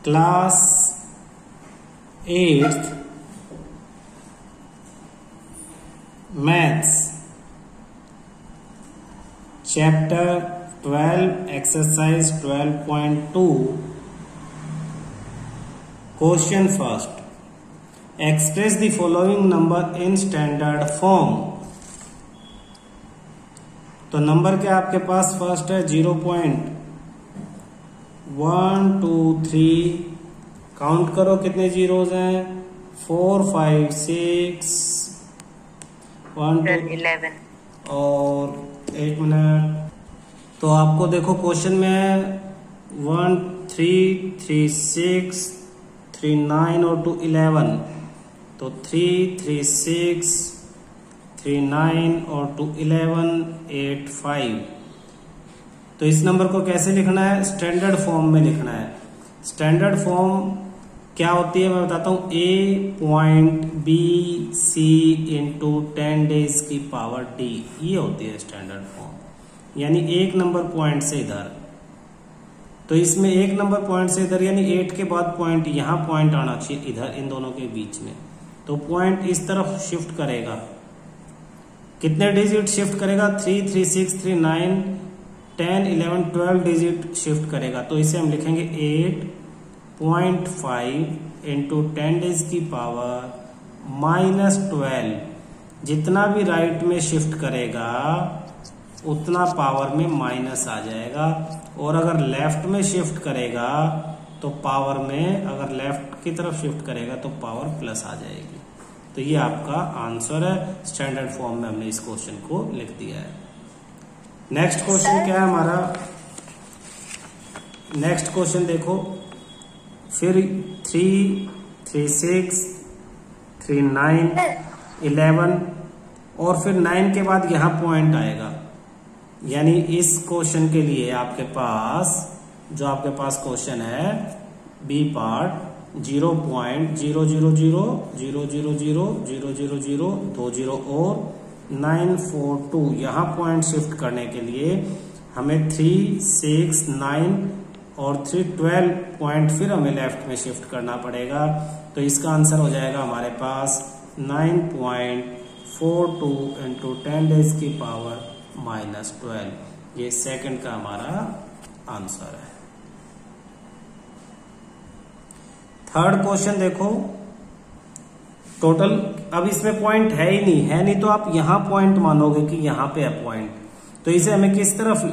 Class 8th maths chapter 12 exercise 12.2 question first express the following number in standard form. तो number क्या आपके पास first है 0.1 2 3, count करो कितने जीरोज हैं 4 5 6 1 2 11 और 8 मिनट। तो आपको देखो क्वेश्चन में है 1 3 3 6 3 9 और 2 11। तो 3 3 6 3 9 और 2 11 8 5। तो इस नंबर को कैसे लिखना है, स्टैंडर्ड फॉर्म में लिखना है। स्टैंडर्ड फॉर्म क्या होती है मैं बताता हूं, a point b c into 10 days की पावर d, ये होती है स्टैंडर्ड फॉर्म। यानी एक नंबर पॉइंट से इधर, तो इसमें एक नंबर पॉइंट से इधर यानी 8 के बाद पॉइंट, यहां पॉइंट आना चाहिए इधर इन दोनों के बीच में। तो पॉइंट इस तरफ शिफ्ट करेगा, कितने डिजिट शिफ्ट करेगा 3 3 6 3 9 10 11 12 डिजिट शिफ्ट करेगा। तो इसे हम लिखेंगे 8.5 इंटू 10 डेज की पावर -12। जितना भी राइट में शिफ्ट करेगा उतना पावर में माइनस आ जाएगा, और अगर लेफ्ट में शिफ्ट करेगा तो पावर में, अगर लेफ्ट की तरफ शिफ्ट करेगा तो पावर प्लस आ जाएगी। तो ये आपका आंसर है, स्टैंडर्ड फॉर्म में हमने इस क्वेश्चन को लिख दिया है। नेक्स्ट क्वेश्चन क्या है हमारा, नेक्स्ट क्वेश्चन देखो, फिर 3 3 6 3 9 11 और फिर 9 के बाद यहां पॉइंट आएगा। यानी इस क्वेश्चन के लिए आपके पास जो आपके पास क्वेश्चन है बी पार्ट 0.000 000 000 20 और 942, यहां पॉइंट शिफ्ट करने के लिए हमें 3 6 9 और 3 12 पॉइंट फिर हमें लेफ्ट में शिफ्ट करना पड़ेगा। तो इसका आंसर हो जाएगा हमारे पास 9.42 इंटू 10 डेज की पावर -12। ये सेकंड का हमारा आंसर है। थर्ड क्वेश्चन देखो, टोटल, अब इसमें पॉइंट है ही नहीं, तो आप यहां पॉइंट मानोगे कि यहां पे है पॉइंट। तो इसे हमें किस तरफ,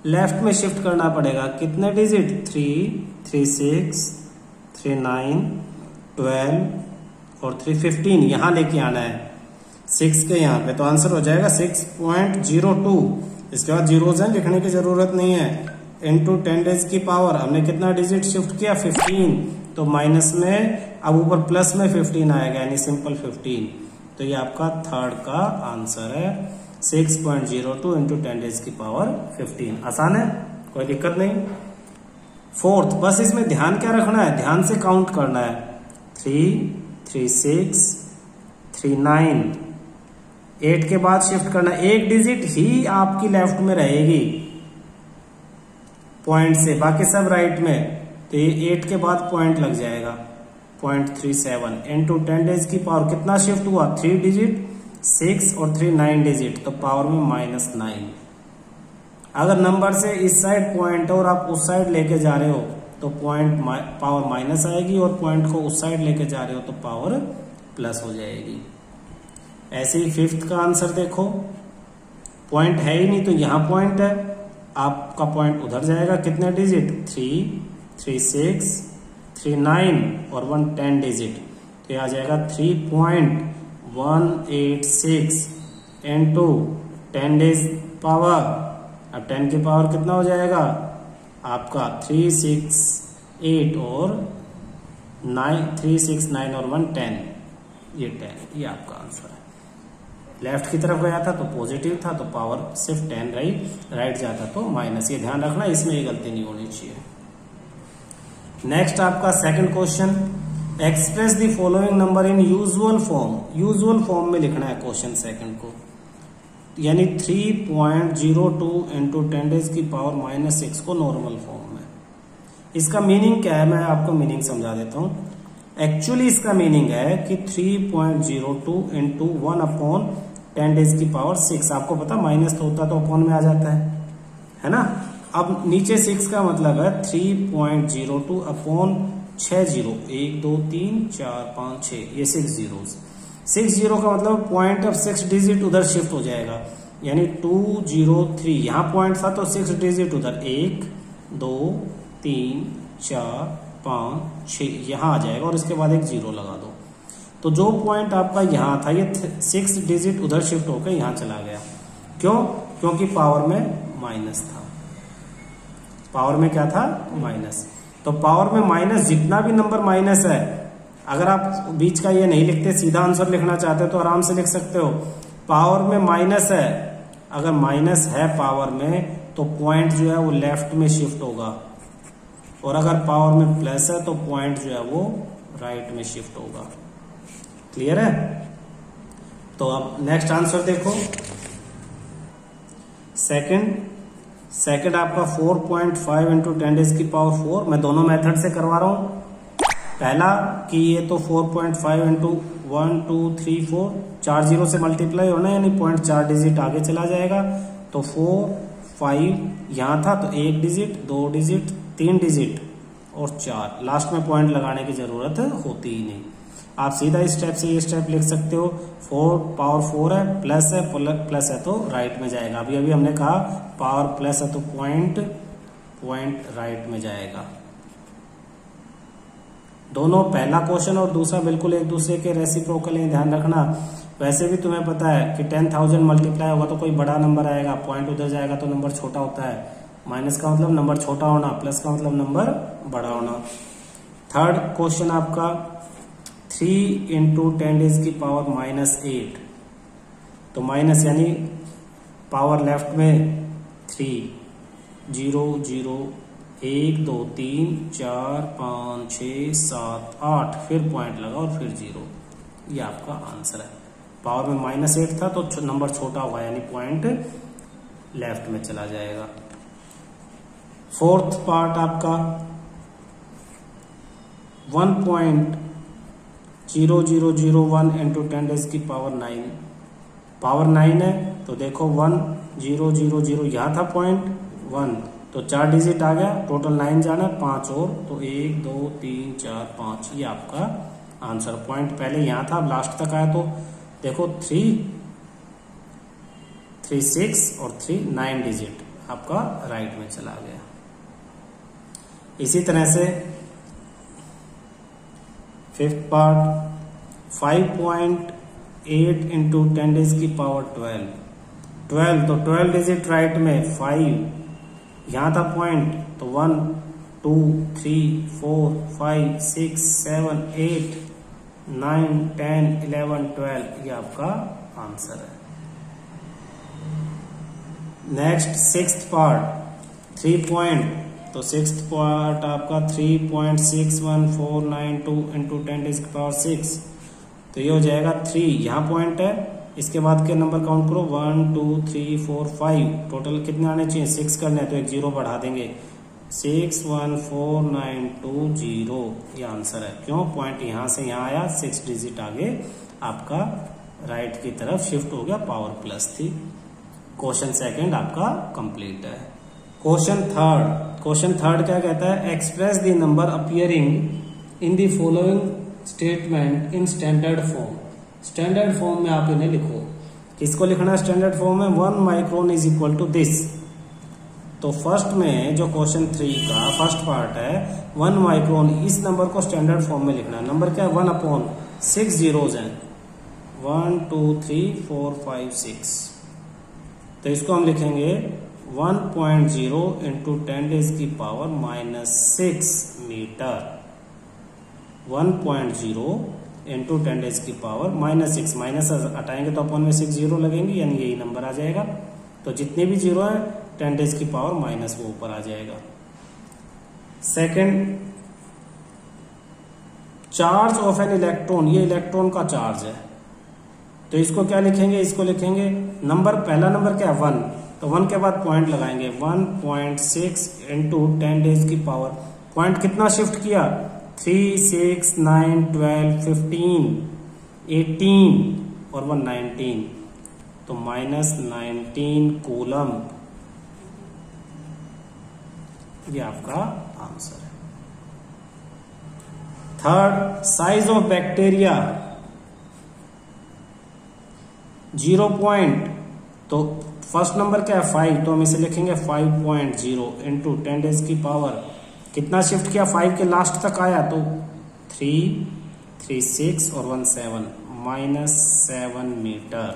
लेफ्ट में शिफ्ट करना पड़ेगा। कितने डिजिट 3 3 6 3 9 12 और 3 15, यहां लेके आना है 6 के यहाँ पे। तो आंसर हो जाएगा 6.02। इसके बाद जीरोज हैं, लिखने की जरूरत नहीं है। इनटू 10 डेज की पावर हमने कितना डिजिट शिफ्ट किया 15, तो माइनस में अब ऊपर प्लस में 15 आएगा, यानी सिंपल 15। तो ये आपका थर्ड का आंसर है 6.02 इंटू 10 डेज की पावर 15। आसान है, कोई दिक्कत नहीं। फोर्थ, बस इसमें ध्यान क्या रखना है, ध्यान से काउंट करना है। 3 3 6 3 9, 8 के बाद शिफ्ट करना, एक डिजिट ही आपकी लेफ्ट में रहेगी पॉइंट से, बाकी सब राइट में। तो ये 8 के बाद पॉइंट लग जाएगा 0.37 इंटू 10 डेज की पावर कितना शिफ्ट हुआ 3 डिजिट 6 और 3 9 डिजिट, तो पावर में -9। अगर नंबर से इस साइड पॉइंट और आप उस साइड लेके जा रहे हो तो पॉइंट पावर माइनस आएगी, और पॉइंट को उस साइड लेके जा रहे हो तो पावर प्लस हो जाएगी। ऐसे ही फिफ्थ का आंसर देखो, पॉइंट है ही नहीं तो यहां पॉइंट है, आपका पॉइंट उधर जाएगा। कितने डिजिट 3 3 6 3 9 और 1 10 डिजिट, तो यह आ जाएगा 3.186 इंटू 10 डेज पावर। अब 10 की पावर कितना हो जाएगा आपका 3 6 8 और 9 3 6 9 और 1 10, ये 10, ये आपका आंसर है। लेफ्ट की तरफ गया था तो पॉजिटिव था, तो पावर सिर्फ 10 रही, राइट जाता तो माइनस। ये ध्यान रखना, इसमें ये गलती नहीं होनी चाहिए। नेक्स्ट आपका second question, express the following number in usual form. Usual form में लिखना है क्वेश्चन सेकंड को, यानी 3.02 इंटू 10 डेज की पावर -6 को नॉर्मल फॉर्म में। इसका मीनिंग क्या है, मैं आपको मीनिंग समझा देता हूं। एक्चुअली इसका मीनिंग है कि 3.02 इंटू 1/10⁻⁶। आपको पता माइनस तो होता तो अपॉन में आ जाता है ना। अब नीचे 6 का मतलब है 3.02 अपॉन 6 जीरो, 1 2 3 4 5 6, ये 6 जीरो। 6 जीरो का मतलब पॉइंट ऑफ 6 डिजिट उधर शिफ्ट हो जाएगा, यानी 203 यहाँ पॉइंट था तो 6 डिजिट उधर, 1 2 3 4 5 6 यहाँ आ जाएगा और इसके बाद एक जीरो लगा दो। तो जो पॉइंट आपका यहाँ था ये 6 डिजिट उधर शिफ्ट होकर यहाँ चला गया। क्यों? क्योंकि पावर में माइनस था। पावर में क्या था? माइनस। तो पावर में माइनस, जितना भी नंबर माइनस है, अगर आप बीच का ये नहीं लिखते, सीधा आंसर लिखना चाहते हो तो आराम से लिख सकते हो। पावर में माइनस है, अगर माइनस है पावर में तो पॉइंट जो है वो लेफ्ट में शिफ्ट होगा, और अगर पावर में प्लस है तो पॉइंट जो है वो राइट में शिफ्ट होगा। क्लियर है? तो अब नेक्स्ट आंसर देखो। सेकंड आपका 4.5 इंटू 10⁻⁴। मैं दोनों मेथड से करवा रहा हूं। पहला कि ये तो 4.5 इंटू 1 2 3 4, 4 जीरो से मल्टीप्लाई होना, यानी पॉइंट 4 डिजिट आगे चला जाएगा। तो 4 5 यहां था तो 1 डिजिट, 2 डिजिट, 3 डिजिट और 4, लास्ट में पॉइंट लगाने की जरूरत होती ही नहीं। आप सीधा इस स्टेप से ये स्टेप लिख सकते हो। 4 पावर 4 है, प्लस है तो राइट में जाएगा। अभी हमने कहा पावर प्लस है तो पॉइंट राइट में जाएगा। दोनों, पहला क्वेश्चन और दूसरा बिल्कुल एक दूसरे के रेसिप्रोकल हैं, ध्यान रखना। वैसे भी तुम्हें पता है कि 10,000 मल्टीप्लाई होगा तो कोई बड़ा नंबर आएगा, पॉइंट उधर जाएगा तो नंबर छोटा होता है। माइनस का मतलब नंबर छोटा होना, प्लस का मतलब नंबर बड़ा होना। थर्ड क्वेश्चन आपका 3 इंटू 10⁻⁻8। तो माइनस यानी पावर लेफ्ट में 3, 0 0 1 2 3 4 5 6 7 8, फिर पॉइंट लगा और फिर 0। ये आपका आंसर है। पावर में -8 था तो नंबर छोटा हुआ, यानी पॉइंट लेफ्ट में चला जाएगा। फोर्थ पार्ट आपका 1.0001 इंटू 10⁻⁹। पावर 9 है तो देखो 1 0 0 0 यहां था पॉइंट 1, तो 4 डिजिट आ गया, टोटल 9 जाना, 5 और, तो 1 2 3 4 5, ये आपका आंसर। पॉइंट पहले यहां था, लास्ट तक आया तो देखो 3 6 और 3 9 डिजिट आपका राइट में चला गया। इसी तरह से फिफ्थ पार्ट 5.8 इंटू 10⁻12। 12 तो 12 डिजिट राइट में, 5 यहां था पॉइंट तो 1 2 3 4 5 6 7 8 9 10 11 12, ये आपका आंसर है। नेक्स्ट सिक्स्थ पार्ट 3 पॉइंट, तो सिक्स्थ पार्ट आपका 3.61492 इंटू 10⁻⁶। तो ये हो जाएगा 3, यहाँ पॉइंट है, इसके बाद के नंबर काउंट करो 1 2 3 4 5, टोटल कितने आने चाहिए? 6 करने हैं तो एक जीरो बढ़ा देंगे, 61492 ये आंसर है। क्यों? पॉइंट यहां से यहां आया, 6 डिजिट आगे आपका राइट की तरफ शिफ्ट हो गया, पावर प्लस थी। क्वेश्चन सेकंड आपका कंप्लीट है। क्वेश्चन थर्ड क्या कहता है? Express the number appearing in the following statement in standard form. Standard form में आप इन्हें लिखो। किसको लिखना है स्टैंडर्ड फॉर्म में? 1 micron is equal to this. तो फर्स्ट में जो क्वेश्चन 3 का फर्स्ट पार्ट है 1 माइक्रोन, इस नंबर को स्टैंडर्ड फॉर्म में लिखना है। नंबर क्या है? 1/6 जीरोज हैं, 1 2 3 4 5 6। तो इसको हम लिखेंगे 1.0 इंटू 10⁻⁻6 मीटर। 1.0 इंटू 10⁻⁻6, माइनस हटाएंगे तो अपन में 6 जीरो लगेंगे, यानी यही नंबर आ जाएगा। तो जितने भी जीरो है 10⁻⁻, वो ऊपर आ जाएगा। Second, charge of an electron, ये इलेक्ट्रॉन का चार्ज है, तो इसको क्या लिखेंगे? इसको लिखेंगे नंबर, पहला नंबर क्या है? 1, तो 1 के बाद पॉइंट लगाएंगे, 1.6 इंटू 10⁻⁴ पॉइंट कितना शिफ्ट किया, 3, 6, 9, 12, 15, 18 और 19, तो -19 कूलम, ये आपका आंसर है। Third, size of bacteria 0 point, तो फर्स्ट नंबर क्या है 5, तो हम इसे लिखेंगे 5.0 इंटू 10⁻⁴ कितना शिफ्ट किया, 5 के लास्ट तक आया तो 3, 3, 6 और 1, 7 -7 मीटर।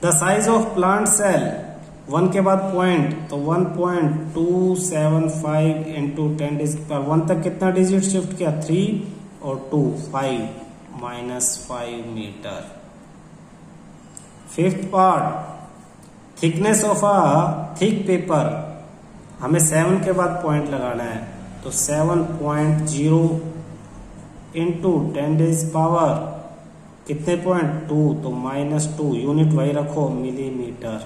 The size of plant cell 1 के बाद पॉइंट, तो 1.275 इंटू 10⁻1 तक कितना डिजिट शिफ्ट किया, 3 और 2 5 -5 मीटर। Fifth part, thickness of a thick paper, हमें 7 के बाद पॉइंट लगाना है, तो 7.0 इंटू 10⁻⁴ कितने पॉइंट, 2, तो -2, यूनिट वही रखो millimetre.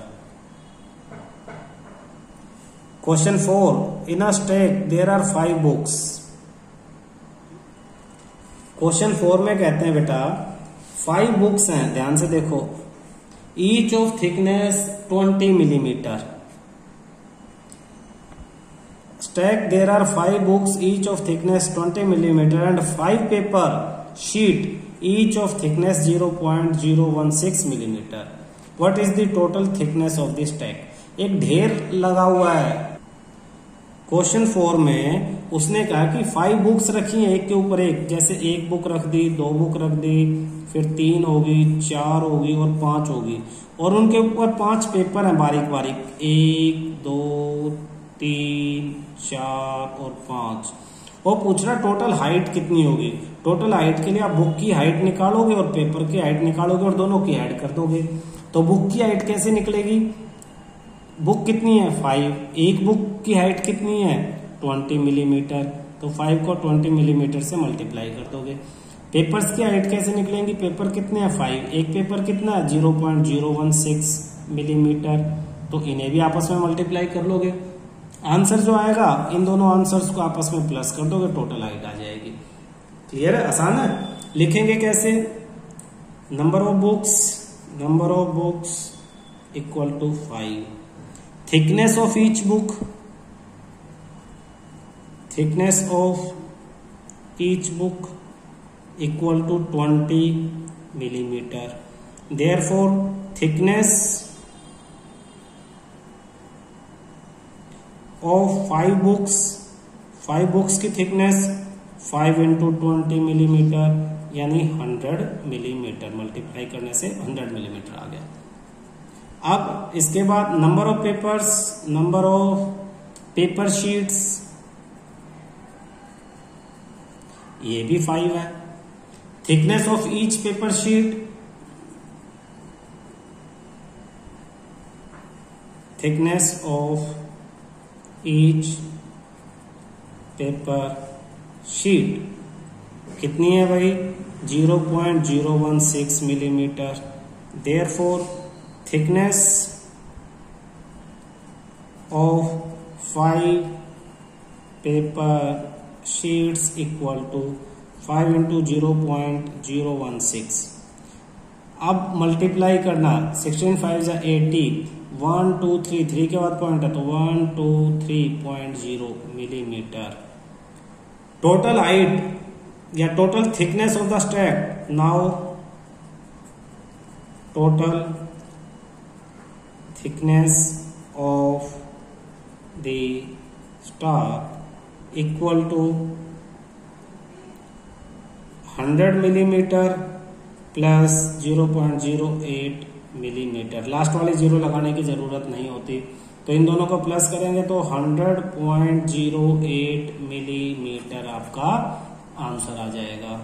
Question 4, in a stack there are 5 books. Question 4 में कहते हैं बेटा 5 बुक्स हैं, ध्यान से देखो, each of thickness 20 millimetre. Stack there are 5 books each of thickness 20 millimetre and 5 paper sheet each of thickness 0.016 millimetre. What is the total thickness of the stack. एक ढेर लगा हुआ है। क्वेश्चन 4 में उसने कहा कि 5 बुक्स रखी हैं एक के ऊपर एक, जैसे एक बुक रख दी, 2 बुक रख दी, फिर 3 होगी, 4 होगी और 5 होगी, और उनके ऊपर 5 पेपर हैं बारीक बारीक, 1, 2, 3, 4 और 5। और पूछ रहा टोटल हाइट कितनी होगी। टोटल हाइट के लिए आप बुक की हाइट निकालोगे और पेपर की हाइट निकालोगे और दोनों की ऐड कर दोगे। तो बुक की हाइट कैसे निकलेगी, बुक कितनी है 5, एक बुक की हाइट कितनी है 20 मिलीमीटर, तो 5 को 20 मिलीमीटर से मल्टीप्लाई कर दोगे। पेपर्स की हाइट कैसे निकलेंगी, पेपर कितने हैं 5, एक पेपर कितना है 0.016 मिलीमीटर, तो इन्हें भी आपस में मल्टीप्लाई कर लोगे। आंसर जो आएगा इन दोनों आंसर्स को आपस में प्लस कर दोगे, टोटल हाइट आ जाएगी। क्लियर है, आसान है। लिखेंगे कैसे, number of books equal to 5, thickness of each book equal to 20 millimetre. Therefore thickness of 5 books की थिकनेस 5 इंटू 20 मिलीमीटर यानी 100 मिलीमीटर, मल्टीप्लाई करने से 100 मिलीमीटर आ गया। अब इसके बाद नंबर ऑफ पेपर शीट्स, ये भी 5 है। Thickness of each paper sheet, thickness of each paper sheet कितनी है भाई 0.016 millimetre. Therefore thickness of 5 paper sheets equal to 5 into 0.016। अब मल्टीप्लाई करना, 16 5 जा 80, 1 2 3 3 के बाद पॉइंट है तो 1 2 3.0 मिलीमीटर। टोटल हाइट या total thickness of the stack, now total thickness of the stack equal to 100 millimetre plus 0.08 millimetre. Last वाले 0 लगाने की जरूरत नहीं होती, तो इन दोनों को प्लस करेंगे तो 100.08 मिलीमीटर आपका आंसर आ जाएगा।